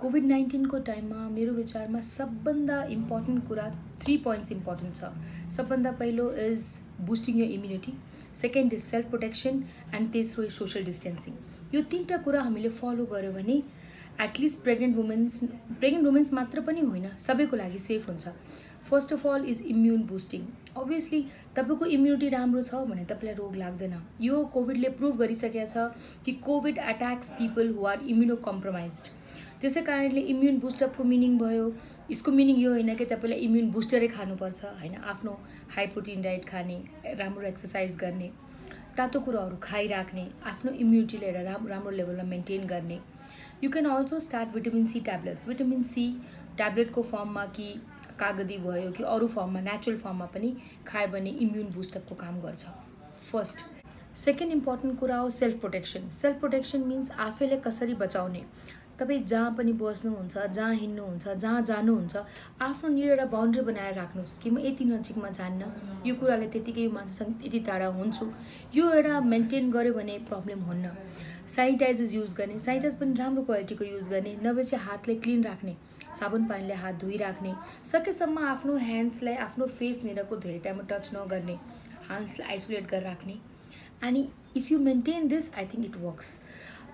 COVID-19 को टाइममा मेरो विचारमा सबभन्दा इम्पोर्टेन्ट कुरा 3 पोइन्ट्स इम्पोर्टेन्ट छ। सबभन्दा पहिलो is boosting your immunity, second is self protection and तेस्रो इज सोशल डिस्टेन्सिङ। यो तीनटा कुरा हामीले फलो गर्यो भने एटलिस्ट प्रेग्नेन्ट वुमेन्स मात्र पनि होइन, सबैको लागि सेफ हुन्छ। First of all is immune boosting. Obviously तपाईँको इम्युनिटी राम्रो छ भने तपाईँलाई रोग लाग्दैन। यो कोभिडले प्रुभ गरिसकेको छ कि Covid attacks people who are immunocompromised. त्यसै कारणले इम्युन बुस्टअपको मिनिङ भयो, यसको मिनिङ यो होइन कि तपाईँलाई इम्युन बुस्टरै खानुपर्छ होइन। आफ्नो हाई प्रोटिन डाइट खाने, राम्रो एक्सर्साइज गर्ने, तातो कुराहरू खाइराख्ने, आफ्नो इम्युनिटीलाई एउटा राम्रो लेभलमा मेन्टेन गर्ने। You can also start vitamin C tablets. Vitamin C ट्याब्लेटको फर्ममा कि कागती भयो कि अरू फर्ममा, नेचुरल फर्ममा पनि खायो भने इम्युन बुस्टअपको काम गर्छ। फर्स्ट। सेकेन्ड इम्पोर्टेन्ट कुरा हो self protection. Self protection means आफैले कसरी बचाउने। तपाईँ जहाँ पनि बस्नुहुन्छ, जहाँ हिँड्नुहुन्छ, जहाँ जानुहुन्छ, आफ्नो निर एउटा बााउन्ड्री बनाएर राख्नुहोस् कि म यति नजिकमा जान्न, यो कुराले त्यतिकै यो मान्छेसँग यति टाढा हुन्छु। यो एउटा मेन्टेन गर्यो भने प्रब्लम हुन्न। सेनिटाइजर्स युज गर्ने, सेनिटाइज पनि राम्रो क्वालिटीको युज गर्ने, नभए चाहिँ हातले क्लिन राख्ने, साबुन पानीले हात धोइराख्ने, सकेसम्म आफ्नो ह्यान्ड्सलाई आफ्नो फेसनिरको धेरै टाइममा टच नगर्ने, ह्यान्ड्सलाई आइसोलेट गरेर राख्ने। अनि if you maintain this, I think it works.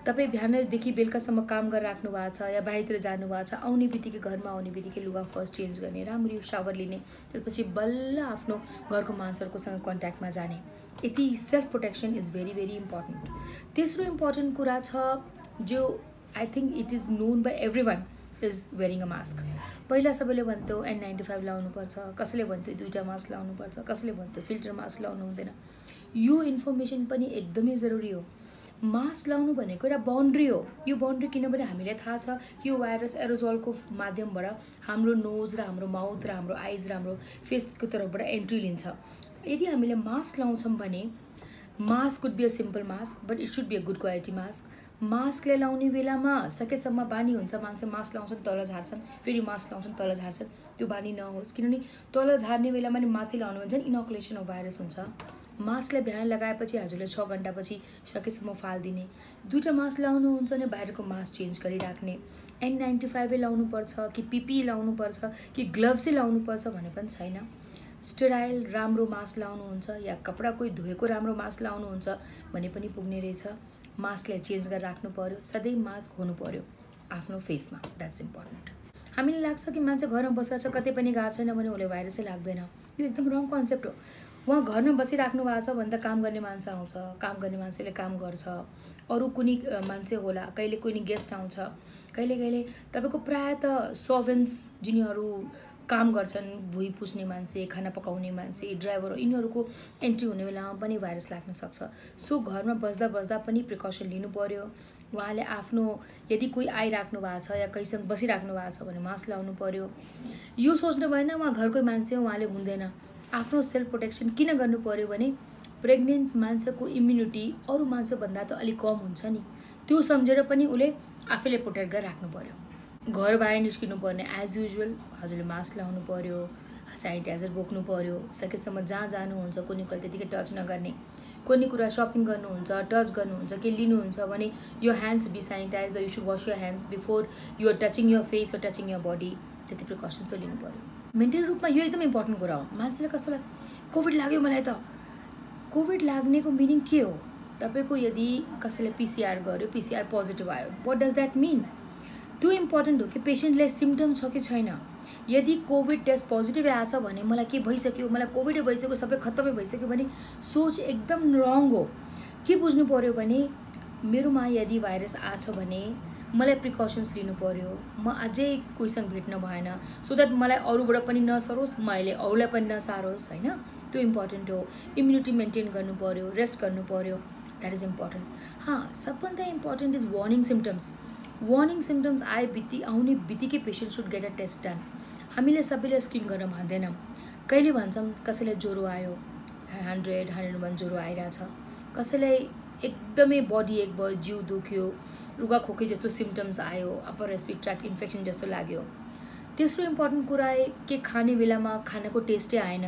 तपाईँ बिहानदेखि बेलुकासम्म काम गरेर राख्नु भएको छ या बाहिरतिर जानुभएको छ, आउने बित्तिकै घरमा आउने बित्तिकै लुगा फर्स्ट चेन्ज गर्ने, राम्ररी सावर लिने, त्यसपछि बल्ल आफ्नो घरको मान्छेहरूकोसँग कन्ट्याक्टमा जाने। यति self protection is very very important. तेस्रो इम्पोर्टेन्ट कुरा छ जो I think it is known by every one is wearing a mask. पहिला सबैले भन्थ्यो N95 लाउनुपर्छ, कसैले भन्थ्यो 2टा मास्क लाउनुपर्छ, कसैले भन्थ्यो फिल्टर मास्क लाउनु हुँदैन। यो इन्फर्मेसन पनि एकदमै जरुरी हो। मास्क लाउनु भनेको एउटा बााउन्ड्री हो। यो बााउन्ड्री किनभने हामीलाई थाहा छ कि यो भाइरस एरोजोलको माध्यमबाट हाम्रो नोज र हाम्रो माउथ र हाम्रो आइज र हाम्रो फेसको तर्फबाट एन्ट्री लिन्छ। यदि हामीले मास्क लाउँछौँ भने mask could be a simple mask, but it should be a good quality mask. मास्कले लाउने बेलामा सकेसम्म बानी हुन्छ, मान्छे मास्क लाउँछन् तल झार्छन्, फेरि मास्क लाउँछन् तल झार्छन्, त्यो बानी नहोस्। किनभने तल झार्ने बेलामा नि माथि लाउनु भने चाहिँ इनोकुलेसन अफ भाइरस हुन्छ। मास्कलाई बिहान लगाएपछि हजुरले 6 घन्टापछि सकेसम्म फालिदिने। 2टा मास्क लाउनुहुन्छ भने बाहिरको मास्क चेन्ज गरिराख्ने। N95 लाउनुपर्छ कि PPE लाउनुपर्छ कि ग्लोभ्सै लाउनुपर्छ भने पनि छैन। स्टेराइल राम्रो मास्क लाउनुहुन्छ या कपडा कोही धोएको राम्रो मास्क लाउनुहुन्छ भने पनि पुग्ने रहेछ। मास्कलाई चेन्ज गरेर राख्नु पर्यो, सधैँ मास्क हुनु पर्यो आफ्नो फेसमा, द्याट्स इम्पोर्टेन्ट। हामीलाई लाग्छ कि मान्छे घरमा बसेको छ, कतै पनि गएको छैन भने उसले भाइरसै लाग्दैन। यो एकदम रङ कन्सेप्ट हो। उहाँ घरमा बसिराख्नु भएको छ भने त काम गर्ने मान्छे आउँछ, काम गर्ने मान्छेले काम गर्छ, अरू कुनै मान्छे होला, कहिले कुनै गेस्ट आउँछ, कहिले तपाईँको प्रायः त सर्भेन्ट्स जिनीहरू काम गर्छन्, भुइँ पुस्ने मान्छे, खाना पकाउने मान्छे, ड्राइभर, यिनीहरूको एन्ट्री हुने बेलामा पनि भाइरस लाग्न सक्छ। सो घरमा बस्दा पनि प्रिकसन लिनु पर्यो। उहाँले आफ्नो यदि कोही आइराख्नु भएको छ या कहीसँग बसिराख्नु भएको छ भने मास्क लाउनु पर्यो। यो सोच्नु भएन उहाँ घरकै मान्छे हो, उहाँले हुँदैन। आफ्नो सेल्फ प्रोटेक्सन किन गर्नु पर्यो भने प्रेग्नेन्ट मान्छेको इम्युनिटी अरू मान्छेभन्दा त अलिक कम हुन्छ नि, त्यो सम्झेर पनि उसले आफैले प्रोटेक्ट गरेर राख्नु पर्यो। घर बाहिर निस्किनु पर्ने एज युजुअल हजुरले मास्क लाउनु पर्यो, सेनिटाइजर बोक्नु पर्यो, सकेसम्म जहाँ जानुहुन्छ कुनै कुरा त्यतिकै टच नगर्ने। कुनै कुरा सपिङ गर्नुहुन्छ, टच गर्नुहुन्छ, के लिनुहुन्छ भने यो hands be sanitize, you should wash your hands before you are touching your face or touching your body. त्यति प्रिकसन्स त लिनु पर्यो। मेन्टल रूपमा यो एकदम इम्पोर्टेन्ट कुरा हो। मान्छेलाई कस्तो लाग्छ कोभिड लाग्यो मलाई त। कोभिड लाग्नेको मिनिङ के हो? तपाईँको यदि कसैले PCR गर्यो, PCR पोजिटिभ आयो, वाट डज द्याट मिन? त्यो इम्पोर्टेन्ट हो कि पेसेन्टलाई सिम्टम छ कि छैन। यदि कोभिड टेस्ट पोजिटिभ आएछ भने मलाई के भइसक्यो, मलाई कोभिडै भइसक्यो, सबै खत्तमै भइसक्यो भने सोच एकदम रङ हो। के बुझ्नु पर्यो भने मेरोमा यदि भाइरस आछ भने मलाई प्रिकसन्स लिनु पर्यो, म अझै कोहीसँग भेट्न भएन, सो द्याट मलाई अरूबाट पनि नसरोस्, मैले अरूलाई पनि नसारोस् होइन। त्यो इम्पोर्टेन्ट हो। इम्युनिटी मेन्टेन गर्नु पर्यो, रेस्ट गर्नु पर्यो, द्याट इज इम्पोर्टेन्ट। सबभन्दा important is warning symptoms. Warning symptoms आउने बित्तिकै patient should get a test done. हामीले सबैले स्क्रिन गर्न भन्दैनौँ। कहिले भन्छौँ कसैलाई ज्वरो आयो, 100-101 ज्वरो आइरहेछ, कसैलाई एकदमै बडी एक भयो, जिउ दुख्यो, रुगा खोकी जस्तो सिम्टम्स आयो, अप्पर रेस्पिरेटरी ट्र्याक्ट इन्फेक्सन जस्तो लाग्यो। तेस्रो इम्पोर्टेन्ट कुरा के खाने बेलामा खानाको टेस्टै आएन,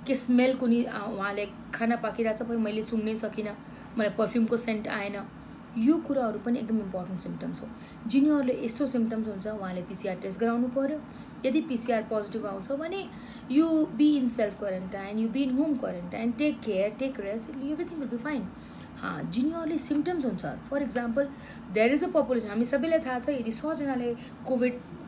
के स्मेल कुनै उहाँले खाना पाकिरहेछ मैले सुँग्नै सकिनँ, मलाई पर्फ्युमको सेन्ट आएन, यो कुराहरू पनि एकदम इम्पोर्टेन्ट सिम्टम्स हो। जिनीहरूले यस्तो सिम्टम्स हुन्छ उहाँले पिसिआर टेस्ट गराउनु पर्यो। यदि पिसिआर पोजिटिभ आउँछ भने you be in self quarantine, you be in home quarantine, take care, take rest, everything will be fine. जिनीहरूले सिम्टम्स हुन्छ, for example there is a population, हामी सबैलाई थाहा छ यदि 100 जनाले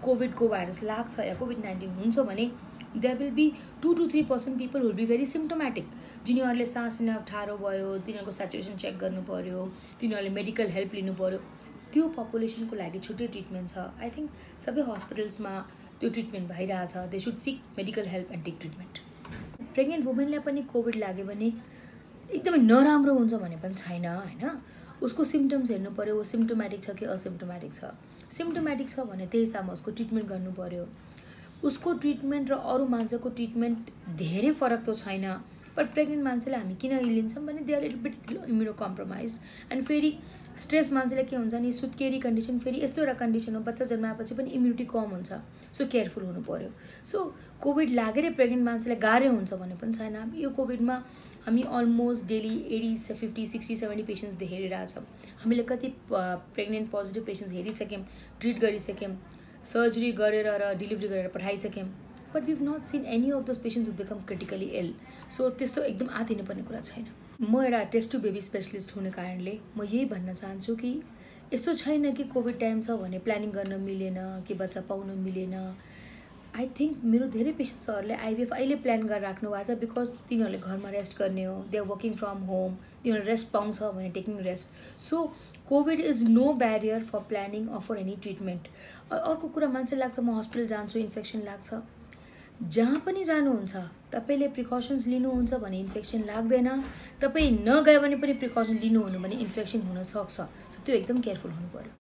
कोभिडको भाइरस लाग्छ या COVID-19 हुन्छ भने there will be 2 to 3% people will be very symptomatic. जिनीहरूले सास लिन अप्ठ्यारो भयो, तिनीहरूको सेचुरेसन चेक गर्नु पर्यो, तिनीहरूले मेडिकल हेल्प लिनु पर्यो, त्यो पपुलेसनको लागि छुट्टै ट्रिटमेन्ट छ। आई थिङ्क सबै हस्पिटल्समा त्यो ट्रिटमेन्ट भइरहेछ। They should seek medical help and take treatment. Pregnant वुमेनलाई पनि कोभिड लाग्यो भने एकदमै नराम्रो हुन्छ भने पनि छैन होइन। उसको सिम्टम्स हेर्नु पर्यो, वो सिम्टोमेटिक छ कि असिम्टोमेटिक छ। सिम्टोमेटिक छ भने त्यही हिसाबमा उसको ट्रिटमेन्ट गर्नु पर्यो। उसको ट्रिटमेन्ट र अरू मान्छेको ट्रिटमेन्ट धेरै फरक त छैन, बट प्रेग्नेन्ट मान्छेलाई हामी किन लिन्छौँ भने they are little bit immunocompromised. And फेरि स्ट्रेस मान्छेलाई के हुन्छ नि, सुत्केरी कन्डिसन, फेरि यस्तो एउटा कन्डिसन हो बच्चा जन्माएपछि पनि इम्युनिटी कम हुन्छ, सो केयरफुल हुनु पर्यो। सो कोभिड लागेरै प्रेग्नेन्ट मान्छेलाई गाह्रो हुन्छ भने पनि छैन। यो कोभिडमा हामी अलमोस्ट डेली 80, 50, 60, 70 पेसेन्ट्स हेरिरहेछौँ। हामीले कति प्रेग्नेन्ट पोजिटिभ पेसेन्ट्स हेरिसक्यौँ, ट्रिट गरिसक्यौँ, सर्जरी गरेर र डेलिभरी गरेर पठाइसक्यौँ, but we have not seen any of those patients who become critically ill. So त्यस्तो एकदम आतिनुपर्ने कुरा छैन। म एउटा टेस्ट टु बेबी स्पेसलिस्ट हुने कारणले म यही भन्न चाहन्छु कि यस्तो छैन कि कोभिड टाइम छ भने प्लानिङ गर्न मिलेन कि बच्चा पाउन मिलेन। आई थिङ्क मेरो धेरै पेसेन्ट्सहरूले आइभिएफ अहिले प्लान गरेर राख्नु भएको छ बिकज तिनीहरूले घरमा रेस्ट गर्ने हो, they are working from home, तिनीहरूले रेस्ट पाउँछ भने taking rest. So Covid is no barrier for planning or for any treatment. अर्को कुरा मान्छे लाग्छ म हस्पिटल जान्छु इन्फेक्सन लाग्छ, जहाँ पनि जानुहुन्छ तपाईँले प्रिकसन्स लिनुहुन्छ भने इन्फेक्सन लाग्दैन, तपाईँ नगए भने पनि प्रिकसन लिनुहुनु भने इन्फेक्सन हुनसक्छ। सो त्यो एकदम केयरफुल हुनु पर्यो।